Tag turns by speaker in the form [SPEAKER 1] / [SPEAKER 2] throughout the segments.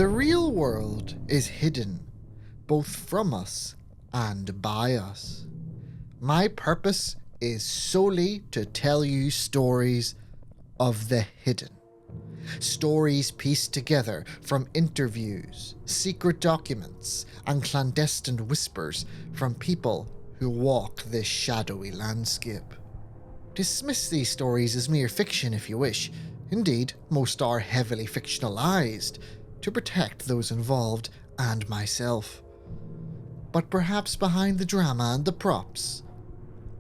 [SPEAKER 1] The real world is hidden, both from us and by us. My purpose is solely to tell you stories of the hidden. Stories pieced together from interviews, secret documents, and clandestine whispers from people who walk this shadowy landscape. Dismiss these stories as mere fiction if you wish. Indeed, most are heavily fictionalized to protect those involved and myself. But perhaps behind the drama and the props,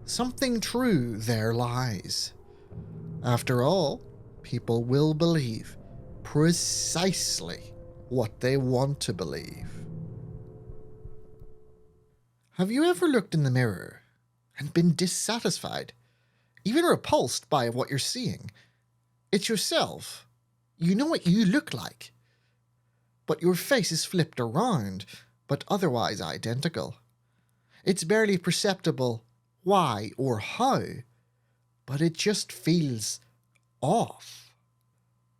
[SPEAKER 1] something true there lies. After all, people will believe precisely what they want to believe. Have you ever looked in the mirror and been dissatisfied, even repulsed by what you're seeing? It's yourself. You know what you look like. But your face is flipped around, but otherwise identical. It's barely perceptible why or how, but it just feels off.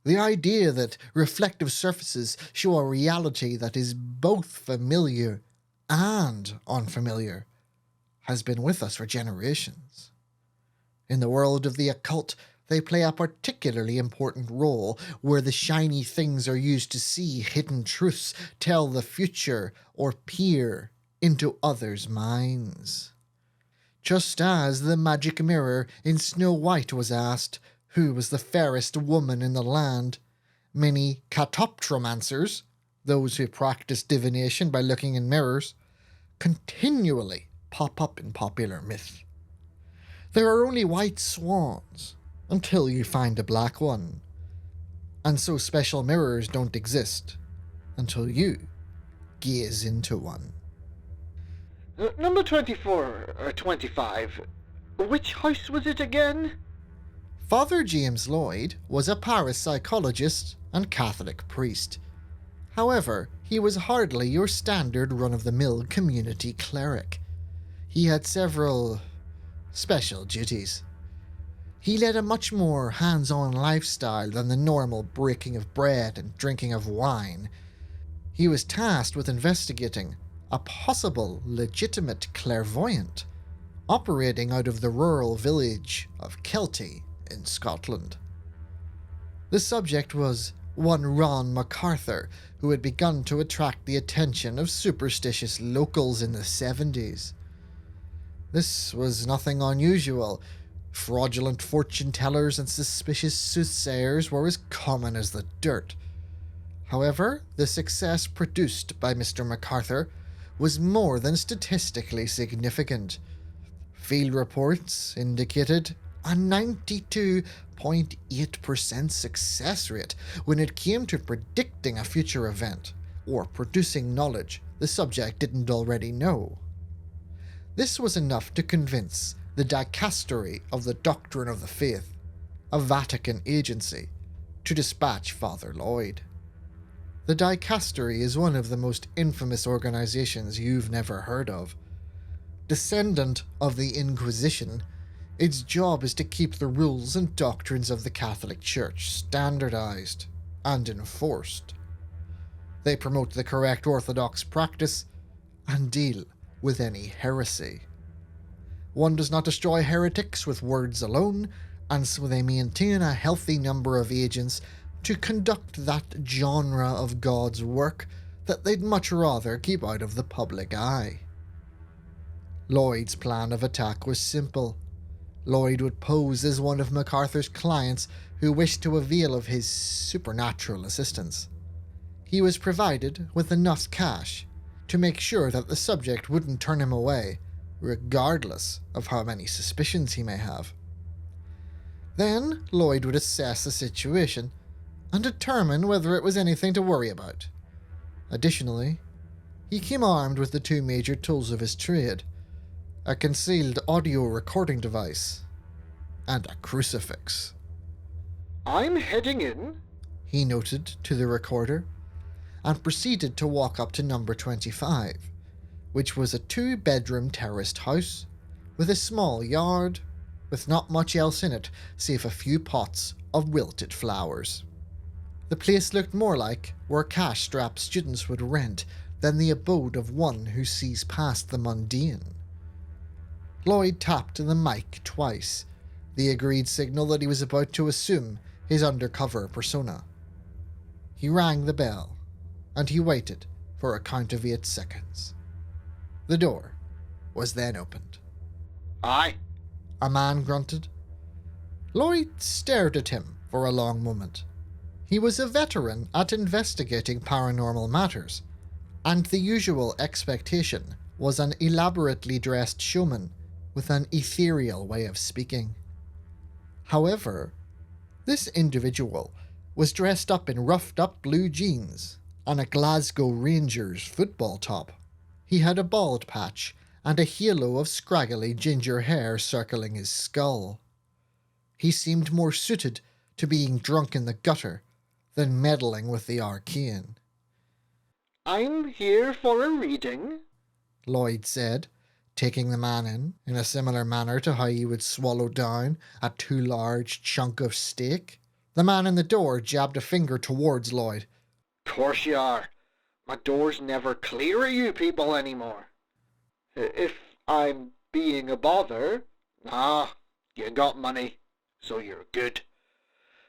[SPEAKER 1] The idea that reflective surfaces show a reality that is both familiar and unfamiliar has been with us for generations. In the world of the occult, they play a particularly important role where the shiny things are used to see hidden truths, tell the future, or peer into others' minds. Just as the magic mirror in Snow White was asked who was the fairest woman in the land, many catoptromancers, those who practice divination by looking in mirrors, continually pop up in popular myth. There are only white swans until you find a black one, and so special mirrors don't exist until you gaze into one.
[SPEAKER 2] Number 24 or 25. Which house was it again?
[SPEAKER 1] Father James Lloyd was a parapsychologist and Catholic priest. However, he was hardly your standard run-of-the-mill community cleric. He had several special duties. He led a much more hands-on lifestyle than the normal breaking of bread and drinking of wine. He was tasked with investigating a possible legitimate clairvoyant operating out of the rural village of Kelty in Scotland. The subject was one Ron McArthur, who had begun to attract the attention of superstitious locals in the 70s. This was nothing unusual. Fraudulent fortune-tellers and suspicious soothsayers were as common as the dirt. However, the success produced by Mr. McArthur was more than statistically significant. Field reports indicated a 92.8% success rate when it came to predicting a future event, or producing knowledge the subject didn't already know. This was enough to convince the Dicastery of the Doctrine of the Faith, a Vatican agency, to dispatch Father Lloyd. The Dicastery is one of the most infamous organizations you've never heard of. Descendant of the Inquisition, its job is to keep the rules and doctrines of the Catholic Church standardized and enforced. They promote the correct orthodox practice and deal with any heresy. One does not destroy heretics with words alone, and so they maintain a healthy number of agents to conduct that genre of God's work that they'd much rather keep out of the public eye. Lloyd's plan of attack was simple. Lloyd would pose as one of MacArthur's clients who wished to avail of his supernatural assistance. He was provided with enough cash to make sure that the subject wouldn't turn him away, regardless of how many suspicions he may have. Then Lloyd would assess the situation and determine whether it was anything to worry about. Additionally, he came armed with the two major tools of his trade: a concealed audio recording device and a crucifix.
[SPEAKER 2] I'm heading in,
[SPEAKER 1] he noted to the recorder, and proceeded to walk up to number 25, which was a 2-bedroom terraced house with a small yard with not much else in it save a few pots of wilted flowers. The place looked more like where cash-strapped students would rent than the abode of one who sees past the mundane. Lloyd tapped the mic twice, the agreed signal that he was about to assume his undercover persona. He rang the bell, and he waited for a count of 8 seconds. The door was then opened.
[SPEAKER 2] Aye.
[SPEAKER 1] A man grunted. Lloyd stared at him for a long moment. He was a veteran at investigating paranormal matters, and the usual expectation was an elaborately dressed showman with an ethereal way of speaking. However, this individual was dressed up in roughed-up blue jeans and a Glasgow Rangers football top. He had a bald patch and a halo of scraggly ginger hair circling his skull. He seemed more suited to being drunk in the gutter than meddling with the arcane.
[SPEAKER 2] I'm here for a reading,
[SPEAKER 1] Lloyd said, taking the man in a similar manner to how he would swallow down a too large chunk of steak. The man in the door jabbed a finger towards Lloyd.
[SPEAKER 2] Course you are. My door's never clear of you people anymore. If I'm being a bother, you got money, so you're good.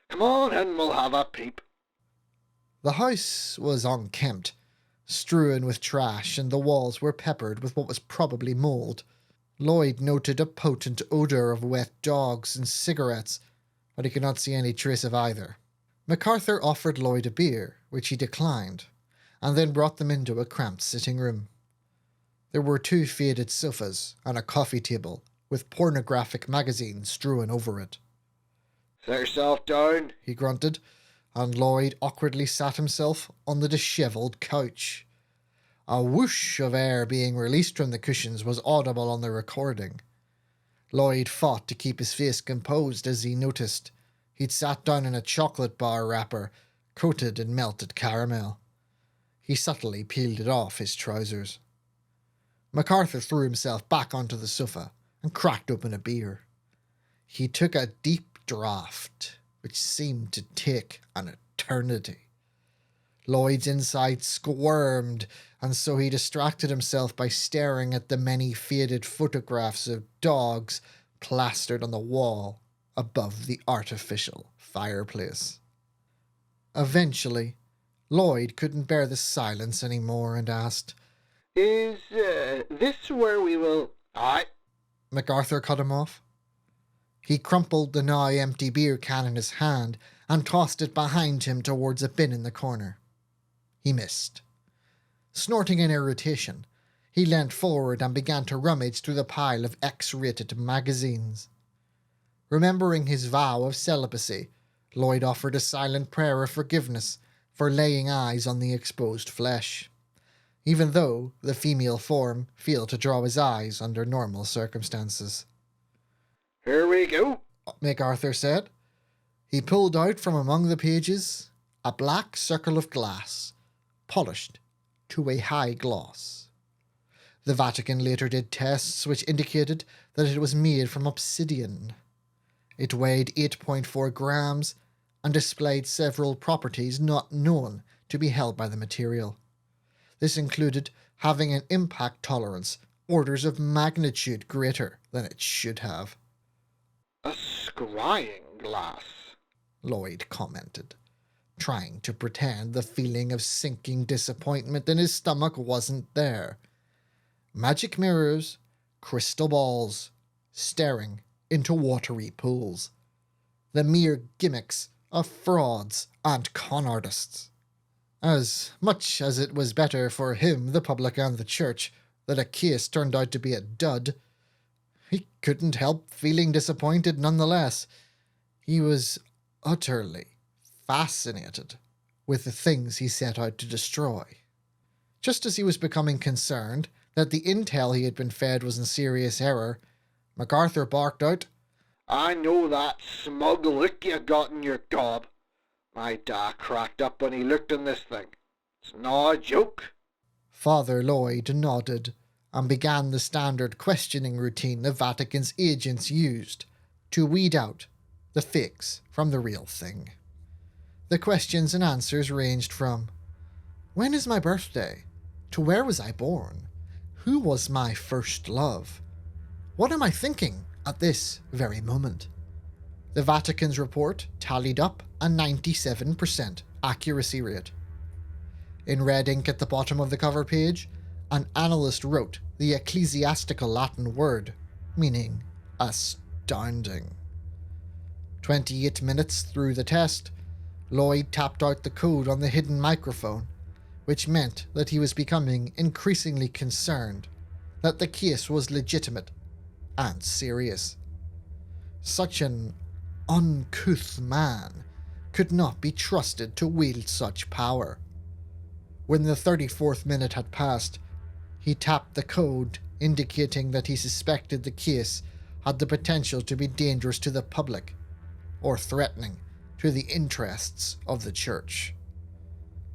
[SPEAKER 2] Come on and we'll have a peep.
[SPEAKER 1] The house was unkempt, strewn with trash, and the walls were peppered with what was probably mould. Lloyd noted a potent odour of wet dogs and cigarettes, but he could not see any trace of either. McArthur offered Lloyd a beer, which he declined, and then brought them into a cramped sitting room. There were 2 faded sofas and a coffee table with pornographic magazines strewn over it.
[SPEAKER 2] Sit yourself down,
[SPEAKER 1] he grunted, and Lloyd awkwardly sat himself on the dishevelled couch. A whoosh of air being released from the cushions was audible on the recording. Lloyd fought to keep his face composed as he noticed he'd sat down in a chocolate bar wrapper coated in melted caramel. He subtly peeled it off his trousers. McArthur threw himself back onto the sofa and cracked open a beer. He took a deep draught, which seemed to take an eternity. Lloyd's insides squirmed, and so he distracted himself by staring at the many faded photographs of dogs plastered on the wall above the artificial fireplace. Eventually, Lloyd couldn't bear the silence anymore and asked,
[SPEAKER 2] Is this where we will... Aye.
[SPEAKER 1] McArthur cut him off. He crumpled the now empty beer can in his hand and tossed it behind him towards a bin in the corner. He missed. Snorting in irritation, he leant forward and began to rummage through the pile of X-rated magazines. Remembering his vow of celibacy, Lloyd offered a silent prayer of forgiveness for laying eyes on the exposed flesh, even though the female form failed to draw his eyes under normal circumstances.
[SPEAKER 2] Here we go,
[SPEAKER 1] McArthur said. He pulled out from among the pages a black circle of glass, polished to a high gloss. The Vatican later did tests which indicated that it was made from obsidian. It weighed 8.4 grams and displayed several properties not known to be held by the material. This included having an impact tolerance orders of magnitude greater than it should have.
[SPEAKER 2] A scrying glass,
[SPEAKER 1] Lloyd commented, trying to pretend the feeling of sinking disappointment in his stomach wasn't there. Magic mirrors, crystal balls, staring into watery pools. The mere gimmicks of frauds and con artists. As much as it was better for him, the public, and the church that a case turned out to be a dud, he couldn't help feeling disappointed nonetheless. He was utterly fascinated with the things he set out to destroy. Just as he was becoming concerned that the intel he had been fed was in serious error, McArthur barked out,
[SPEAKER 2] I know that smug look you got in your gob. My da cracked up when he looked in this thing. It's no joke.
[SPEAKER 1] Father Lloyd nodded and began the standard questioning routine the Vatican's agents used to weed out the fakes from the real thing. The questions and answers ranged from, when is my birthday? To where was I born? Who was my first love? What am I thinking at this very moment? The Vatican's report tallied up a 97% accuracy rate. In red ink at the bottom of the cover page, an analyst wrote the ecclesiastical Latin word, meaning astounding. 28 minutes through the test, Lloyd tapped out the code on the hidden microphone, which meant that he was becoming increasingly concerned that the case was legitimate and serious. Such an uncouth man could not be trusted to wield such power. When the 34th minute had passed, he tapped the code indicating that he suspected the case had the potential to be dangerous to the public or threatening to the interests of the church.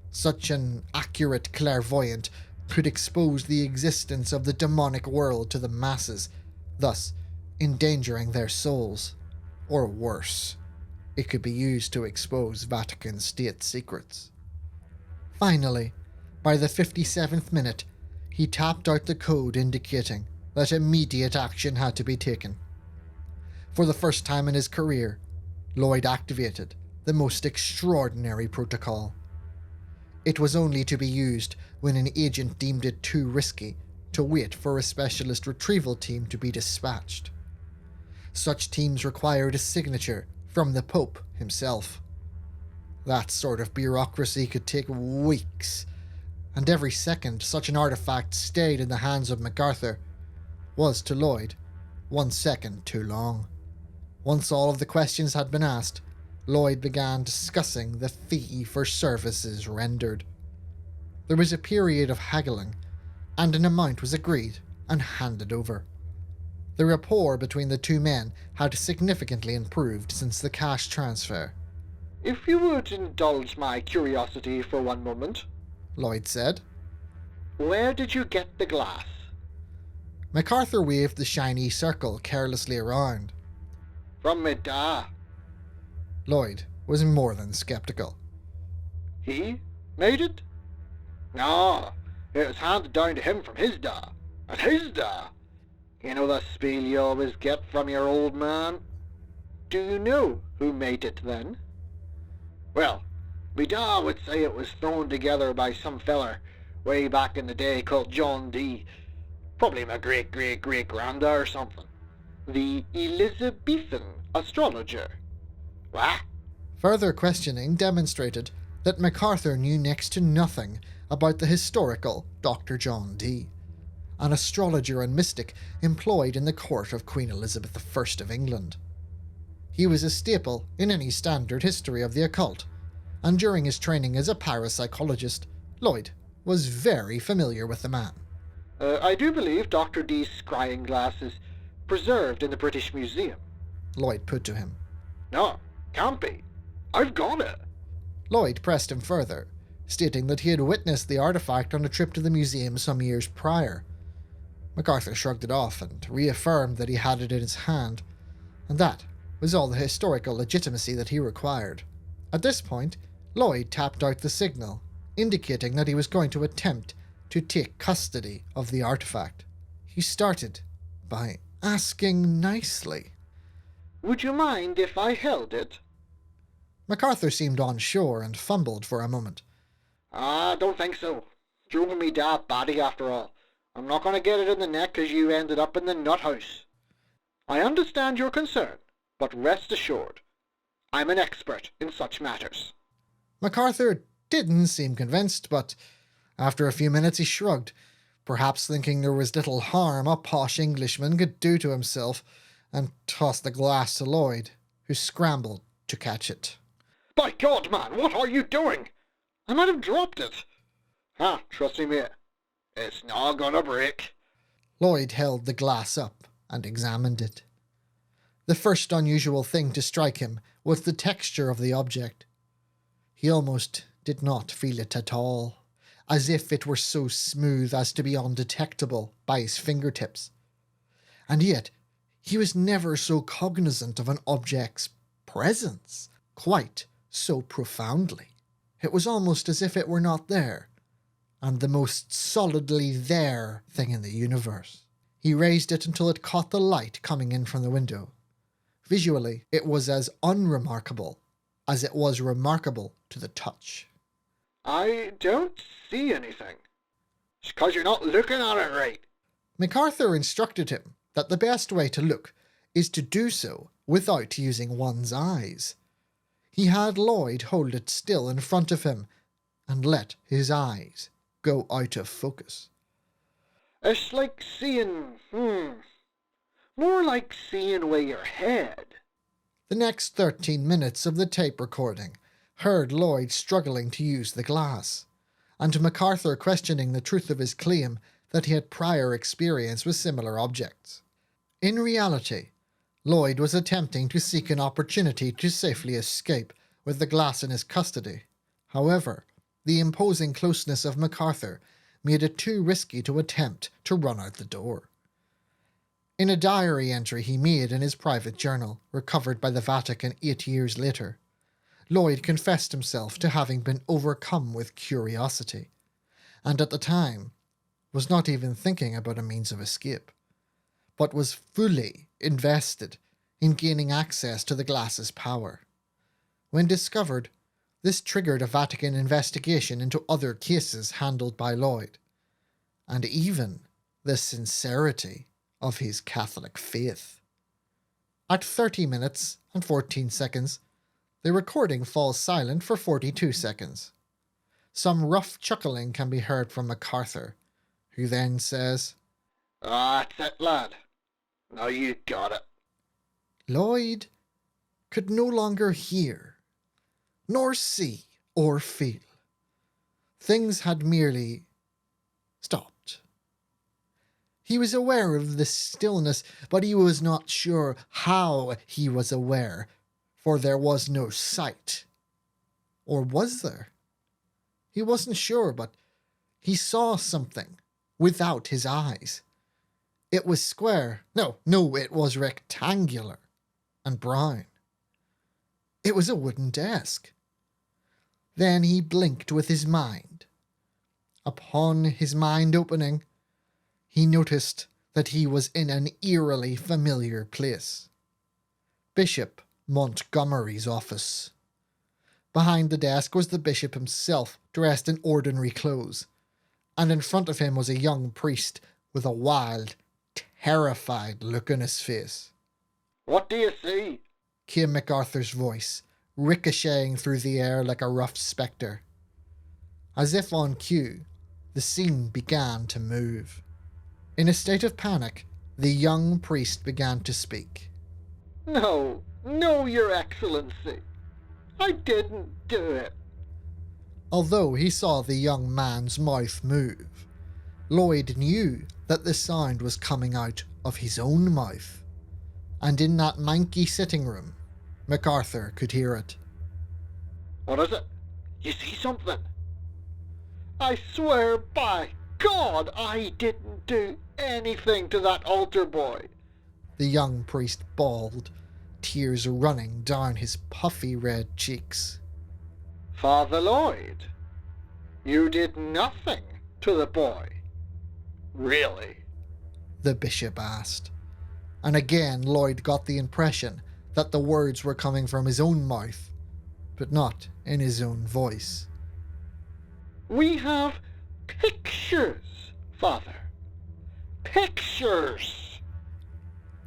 [SPEAKER 1] Such an accurate clairvoyant could expose the existence of the demonic world to the masses, thus endangering their souls. Or worse, it could be used to expose Vatican state secrets. Finally, by the 57th minute, he tapped out the code indicating that immediate action had to be taken. For the first time in his career, Lloyd activated the most extraordinary protocol. It was only to be used when an agent deemed it too risky to wait for a specialist retrieval team to be dispatched. Such teams required a signature from the Pope himself. That sort of bureaucracy could take weeks, and every second such an artifact stayed in the hands of McArthur was, to Lloyd, 1 second too long. Once all of the questions had been asked, Lloyd began discussing the fee for services rendered. There was a period of haggling, and an amount was agreed and handed over. The rapport between the two men had significantly improved since the cash transfer.
[SPEAKER 2] If you would indulge my curiosity for one moment,
[SPEAKER 1] Lloyd said.
[SPEAKER 2] Where did you get the glass?
[SPEAKER 1] McArthur waved the shiny circle carelessly around.
[SPEAKER 2] From me da.
[SPEAKER 1] Lloyd was more than skeptical.
[SPEAKER 2] He made it? No, it was handed down to him from his da. And his da. You know the spiel you always get from your old man? Do you know who made it then? Well, me da would say it was thrown together by some feller way back in the day called John Dee. Probably my great-great-great-granda or something. The Elizabethan astrologer. What?
[SPEAKER 1] Further questioning demonstrated that McArthur knew next to nothing about the historical Dr. John Dee, an astrologer and mystic employed in the court of Queen Elizabeth I of England. He was a staple in any standard history of the occult, and during his training as a parapsychologist, Lloyd was very familiar with the man.
[SPEAKER 2] I do believe Dr. Dee's scrying glass is preserved in the British Museum.
[SPEAKER 1] Lloyd put to him.
[SPEAKER 2] No, can't be. I've got it.
[SPEAKER 1] Lloyd pressed him further, stating that he had witnessed the artifact on a trip to the museum some years prior. McArthur shrugged it off and reaffirmed that he had it in his hand, and that was all the historical legitimacy that he required. At this point, Lloyd tapped out the signal, indicating that he was going to attempt to take custody of the artifact. He started by asking nicely,
[SPEAKER 2] Would you mind if I held it?
[SPEAKER 1] McArthur seemed unsure and fumbled for a moment.
[SPEAKER 2] Don't think so. Throwing me that body after all. I'm not going to get it in the neck 'cause you ended up in the nut house. I understand your concern, but rest assured, I'm an expert in such matters.
[SPEAKER 1] McArthur didn't seem convinced, but after a few minutes he shrugged, perhaps thinking there was little harm a posh Englishman could do to himself, and tossed the glass to Lloyd, who scrambled to catch it.
[SPEAKER 2] By God, man, what are you doing? I might have dropped it. Trust me, mate. It's not gonna break.
[SPEAKER 1] Lloyd held the glass up and examined it. The first unusual thing to strike him was the texture of the object. He almost did not feel it at all, as if it were so smooth as to be undetectable by his fingertips. And yet, he was never so cognizant of an object's presence, quite so profoundly. It was almost as if it were not there, and the most solidly there thing in the universe. He raised it until it caught the light coming in from the window. Visually, it was as unremarkable as it was remarkable to the touch.
[SPEAKER 2] I don't see anything. It's 'cause you're not looking at it right.
[SPEAKER 1] MacArthur instructed him that the best way to look is to do so without using one's eyes. He had Lloyd hold it still in front of him and let his eyes go out of focus.
[SPEAKER 2] It's like seeing, more like seeing with your head.
[SPEAKER 1] The next 13 minutes of the tape recording heard Lloyd struggling to use the glass, and MacArthur questioning the truth of his claim that he had prior experience with similar objects. In reality, Lloyd was attempting to seek an opportunity to safely escape with the glass in his custody. However, the imposing closeness of MacArthur made it too risky to attempt to run out the door. In a diary entry he made in his private journal, recovered by the Vatican 8 years later, Lloyd confessed himself to having been overcome with curiosity, and at the time was not even thinking about a means of escape, but was fully invested in gaining access to the glass's power. When discovered, this triggered a Vatican investigation into other cases handled by Lloyd, and even the sincerity of his Catholic faith. At 30 minutes and 14 seconds, the recording falls silent for 42 seconds. Some rough chuckling can be heard from MacArthur, who then says,
[SPEAKER 2] That's it, lad. Now you got it.
[SPEAKER 1] Lloyd could no longer hear, nor see or feel. Things had merely stopped. He was aware of the stillness, but he was not sure how he was aware, for there was no sight. Or was there? He wasn't sure, but he saw something without his eyes. It was square. No, it was rectangular and brown. It was a wooden desk. Then he blinked with his mind. Upon his mind opening, he noticed that he was in an eerily familiar place. Bishop Montgomery's office. Behind the desk was the bishop himself, dressed in ordinary clothes, and in front of him was a young priest with a wild, terrified look on his face.
[SPEAKER 2] What do you see?
[SPEAKER 1] Came MacArthur's voice, ricocheting through the air like a rough spectre. As if on cue, the scene began to move. In a state of panic, the young priest began to speak.
[SPEAKER 2] No, Your Excellency. I didn't do it.
[SPEAKER 1] Although he saw the young man's mouth move, Lloyd knew that the sound was coming out of his own mouth, and in that manky sitting room, MacArthur could hear it.
[SPEAKER 2] What is it? You see something? I swear by God I didn't do anything to that altar boy.
[SPEAKER 1] The young priest bawled, tears running down his puffy red cheeks.
[SPEAKER 2] Father Lloyd, you did nothing to the boy. Really?
[SPEAKER 1] The bishop asked, and again Lloyd got the impression that the words were coming from his own mouth, but not in his own voice.
[SPEAKER 2] We have pictures, Father. Pictures!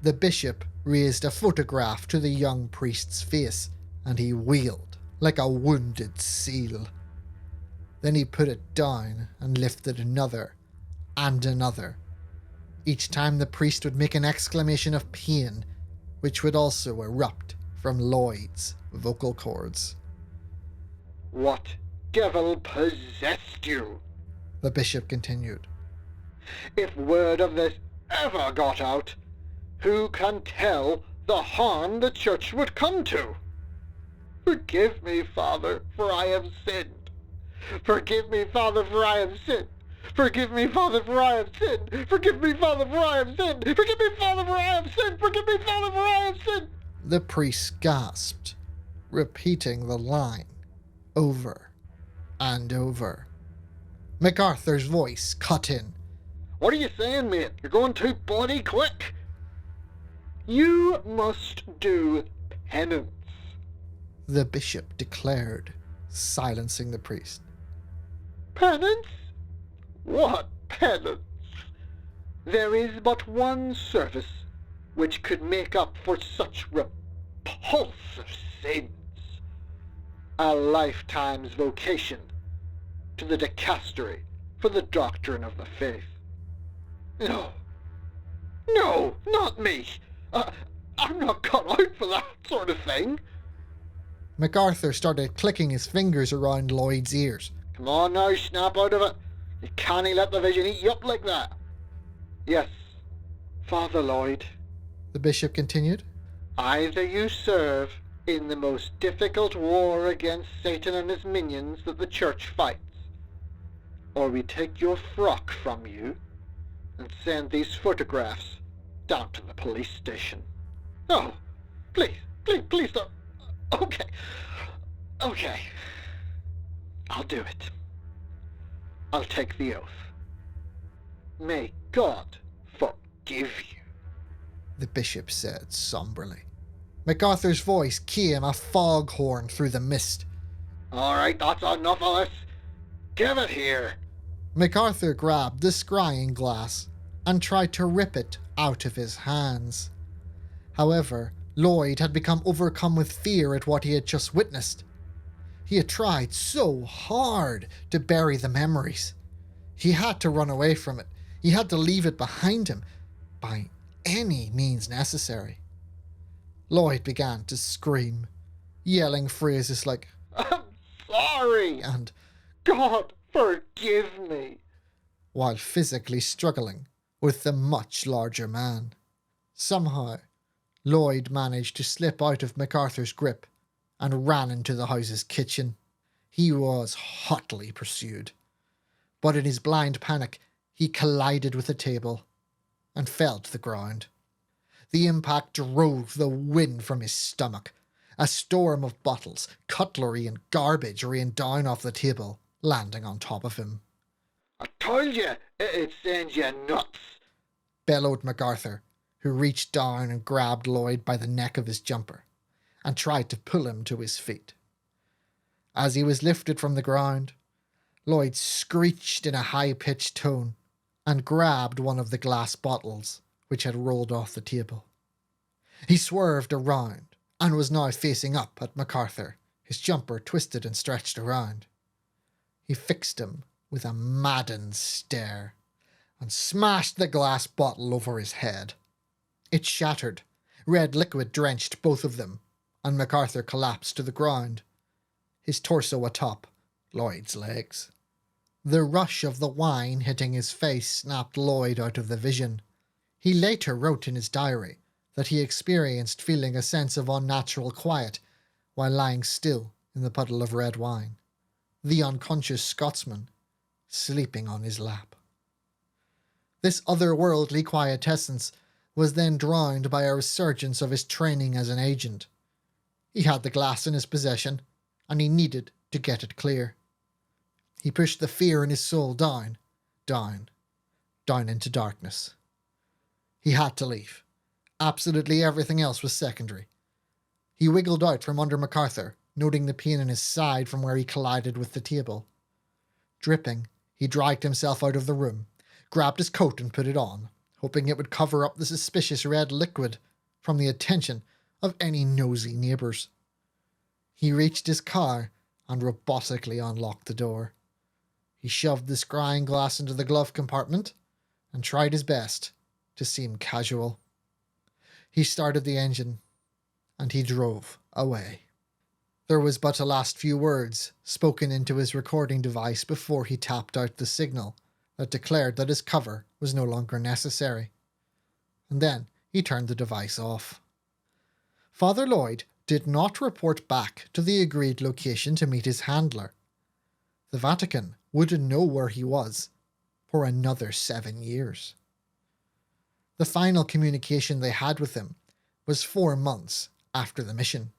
[SPEAKER 1] The bishop raised a photograph to the young priest's face, and he wheeled like a wounded seal. Then he put it down and lifted another and another. Each time the priest would make an exclamation of pain, which would also erupt from Lloyd's vocal cords.
[SPEAKER 2] What devil possessed you?
[SPEAKER 1] The bishop continued.
[SPEAKER 2] If word of this ever got out, who can tell the harm the church would come to? Forgive me, Father, for I have sinned. Forgive me, Father, for I have sinned. Forgive me, Father, for I have sinned. Forgive me, Father, for I have sinned. Forgive me, Father, for I have sinned. Forgive me, Father, for I have sinned.
[SPEAKER 1] The priest gasped, repeating the line over and over. McArthur's voice cut in.
[SPEAKER 2] What are you saying, mate? You're going too bloody quick. You must do penance.
[SPEAKER 1] The bishop declared, silencing the priest.
[SPEAKER 2] Penance? What penance? There is but one service which could make up for such repulsive sins. A lifetime's vocation to the Dicastery for the doctrine of the faith. No, not me. I'm not cut out for that sort of thing.
[SPEAKER 1] McArthur started clicking his fingers around Lloyd's ears.
[SPEAKER 2] Come on now, snap out of it. You can't let the vision eat you up like that. Yes, Father Lloyd,
[SPEAKER 1] The bishop continued.
[SPEAKER 2] either you serve in the most difficult war against Satan and his minions that the church fights, or we take your frock from you and send these photographs down to the police station. Oh, please don't. Okay. I'll do it. I'll take the oath. May God forgive you.
[SPEAKER 1] The bishop said somberly. McArthur's voice came a foghorn through the mist.
[SPEAKER 2] All right, that's enough of this. Give it here.
[SPEAKER 1] McArthur grabbed the scrying glass and tried to rip it out of his hands. However, Lloyd had become overcome with fear at what he had just witnessed. He had tried so hard to bury the memories. He had to run away from it. He had to leave it behind him by any means necessary. Lloyd began to scream, yelling phrases like,
[SPEAKER 2] I'm sorry,
[SPEAKER 1] and
[SPEAKER 2] God forgive me,
[SPEAKER 1] while physically struggling with the much larger man. Somehow, Lloyd managed to slip out of McArthur's grip and ran into the house's kitchen. He was hotly pursued, but in his blind panic, he collided with a table and fell to the ground. The impact drove the wind from his stomach. A storm of bottles, cutlery and garbage rained down off the table, landing on top of him.
[SPEAKER 2] I told you it'd send you nuts,
[SPEAKER 1] Bellowed McArthur, who reached down and grabbed Lloyd by the neck of his jumper and tried to pull him to his feet. As he was lifted from the ground, Lloyd screeched in a high-pitched tone and grabbed one of the glass bottles which had rolled off the table. He swerved around and was now facing up at McArthur, his jumper twisted and stretched around. He fixed him with a maddened stare and smashed the glass bottle over his head. It shattered. Red liquid drenched both of them, and McArthur collapsed to the ground, his torso atop Lloyd's legs. The rush of the wine hitting his face snapped Lloyd out of the vision. He later wrote in his diary that he experienced feeling a sense of unnatural quiet while lying still in the puddle of red wine, the unconscious Scotsman sleeping on his lap. This otherworldly quietessence was then drowned by a resurgence of his training as an agent. He had the glass in his possession, and he needed to get it clear. He pushed the fear in his soul down into darkness. He had to leave. Absolutely everything else was secondary. He wiggled out from under McArthur, noting the pain in his side from where he collided with the table. Dripping, he dragged himself out of the room, grabbed his coat and put it on, hoping it would cover up the suspicious red liquid from the attention of any nosy neighbours. He reached his car and robotically unlocked the door. He shoved the scrying glass into the glove compartment and tried his best to seem casual. He started the engine and he drove away. There was but a last few words spoken into his recording device before he tapped out the signal that declared that his cover was no longer necessary. And then he turned the device off. Father Lloyd did not report back to the agreed location to meet his handler. The Vatican wouldn't know where he was for another 7 years. The final communication they had with him was 4 months after the mission.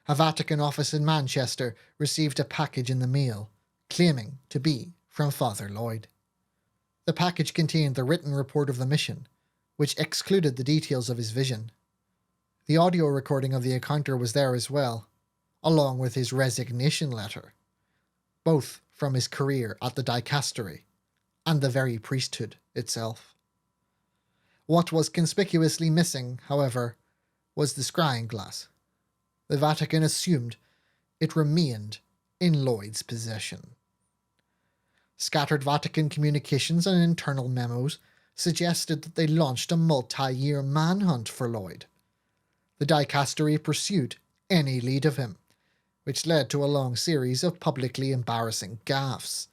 [SPEAKER 1] a Vatican office in Manchester received a package in the mail, claiming to be from Father Lloyd. The package contained the written report of the mission, which excluded the details of his vision. The audio recording of the encounter was there as well, along with his resignation letter, both from his career at the Dicastery and the very priesthood itself. What was conspicuously missing, however, was the scrying glass. The Vatican assumed it remained in Lloyd's possession. Scattered Vatican communications and internal memos suggested that they launched a multi-year manhunt for Lloyd. The Dicastery pursued any lead of him, which led to a long series of publicly embarrassing gaffes,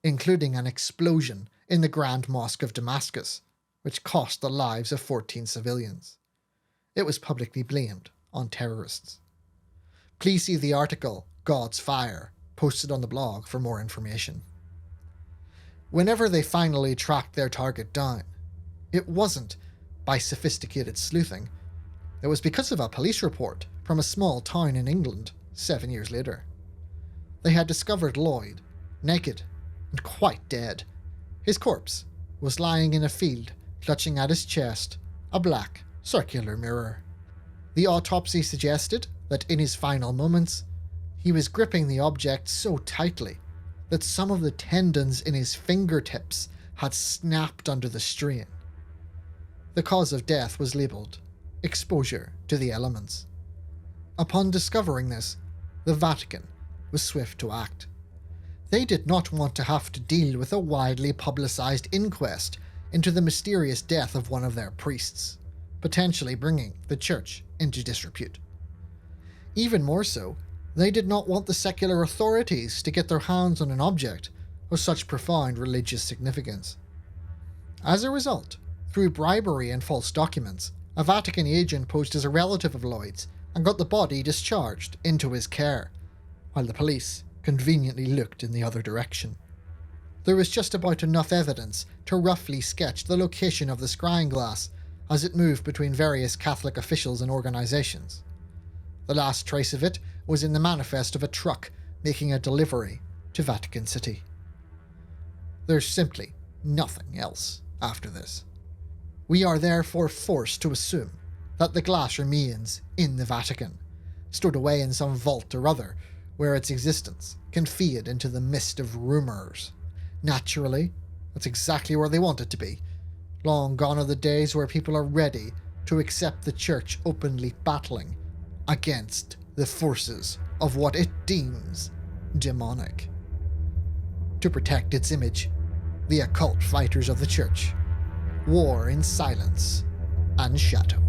[SPEAKER 1] including an explosion in the Grand Mosque of Damascus, which cost the lives of 14 civilians. It was publicly blamed on terrorists. Please see the article, God's Fire, posted on the blog for more information. Whenever they finally tracked their target down, it wasn't by sophisticated sleuthing. It was because of a police report from a small town in England 7 years later. They had discovered Lloyd, naked and quite dead. His corpse was lying in a field, clutching at his chest a black, circular mirror. The autopsy suggested that in his final moments, he was gripping the object so tightly that some of the tendons in his fingertips had snapped under the strain. The cause of death was labelled exposure to the elements. Upon discovering this, the Vatican was swift to act. They did not want to have to deal with a widely publicised inquest into the mysterious death of one of their priests, potentially bringing the church into disrepute. Even more so, they did not want the secular authorities to get their hands on an object of such profound religious significance. As a result, through bribery and false documents, a Vatican agent posed as a relative of Lloyd's and got the body discharged into his care, while the police conveniently looked in the other direction. There was just about enough evidence to roughly sketch the location of the scrying glass as it moved between various Catholic officials and organisations. The last trace of it was in the manifest of a truck making a delivery to Vatican City. There's simply nothing else after this. We are therefore forced to assume that the glass remains in the Vatican, stored away in some vault or other, where its existence can fade into the mist of rumours. Naturally, that's exactly where they want it to be. Long gone are the days where people are ready to accept the church openly battling against the forces of what it deems demonic. To protect its image, the occult fighters of the church war in silence and shadow.